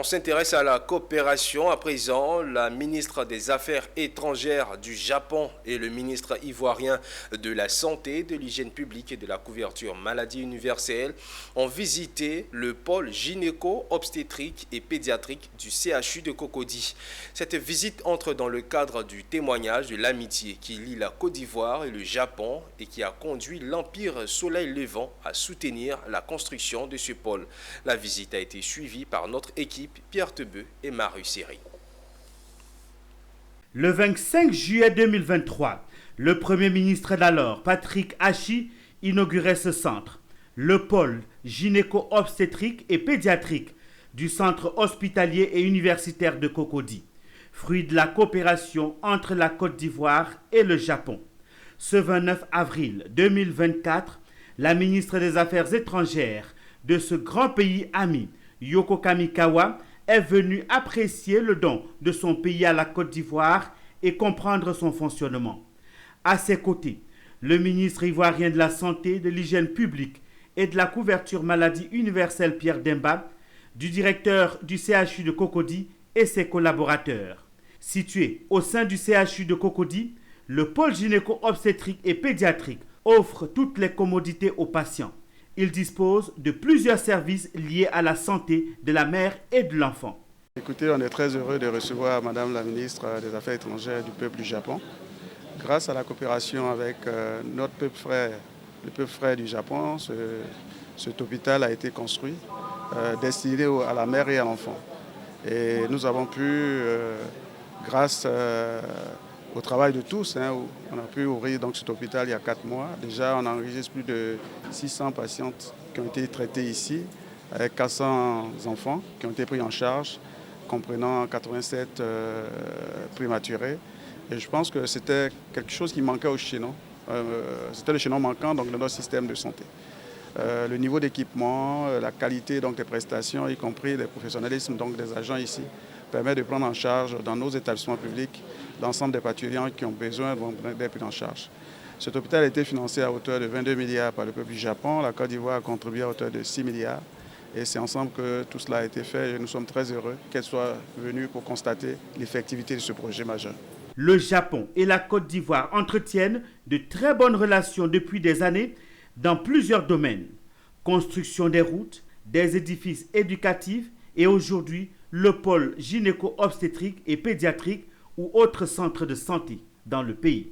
s'intéresse à la coopération. À présent, la ministre des Affaires étrangères du Japon et le ministre ivoirien de la Santé, de l'Hygiène publique et de la couverture maladie universelle ont visité le pôle gynéco-obstétrique et pédiatrique du CHU de Cocody. Cette visite entre dans le cadre du témoignage de l'amitié qui lie la Côte d'Ivoire et le Japon et qui a conduit l'Empire Soleil Levant à soutenir la construction de ce pôle. La visite a été suivie par notre équipe Pierre Tebeu et Marius Seri. Le 25 juillet 2023, le Premier ministre d'alors, Patrick Achi, inaugurait ce centre, le pôle gynéco-obstétrique et pédiatrique du centre hospitalier et universitaire de Cocody, fruit de la coopération entre la Côte d'Ivoire et le Japon. Ce 29 avril 2024, la ministre des Affaires étrangères de ce grand pays ami, Yoko Kamikawa, est venue apprécier le don de son pays à la Côte d'Ivoire et comprendre son fonctionnement. À ses côtés, le ministre ivoirien de la Santé, de l'Hygiène publique et de la couverture maladie universelle Pierre Demba, du directeur du CHU de Cocody et ses collaborateurs. Situé au sein du CHU de Cocody, le pôle gynéco-obstétrique et pédiatrique offre toutes les commodités aux patients. Il dispose de plusieurs services liés à la santé de la mère et de l'enfant. Écoutez, on est très heureux de recevoir Madame la ministre des Affaires étrangères du peuple du Japon. Grâce à la coopération avec notre peuple frère, le peuple frère du Japon, cet hôpital a été construit, destiné à la mère et à l'enfant. Et nous avons pu, grâce au travail de tous, on a pu ouvrir donc cet hôpital il y a 4 mois. Déjà, on enregistre plus de 600 patientes qui ont été traitées ici, avec 400 enfants qui ont été pris en charge, comprenant 87 prématurés. Et je pense que c'était quelque chose qui manquait au chaînon. C'était le chaînon manquant donc, de notre système de santé. Le niveau d'équipement, la qualité donc, des prestations, y compris le professionnalisme donc, des agents ici, permet de prendre en charge dans nos établissements publics l'ensemble des parturients qui ont besoin d'être pris en charge. Cet hôpital a été financé à hauteur de 22 milliards par le peuple du Japon. La Côte d'Ivoire a contribué à hauteur de 6 milliards. Et c'est ensemble que tout cela a été fait et nous sommes très heureux qu'elle soit venue pour constater l'effectivité de ce projet majeur. Le Japon et la Côte d'Ivoire entretiennent de très bonnes relations depuis des années dans plusieurs domaines. Construction des routes, des édifices éducatifs et aujourd'hui le pôle gynéco-obstétrique et pédiatrique ou autres centres de santé dans le pays.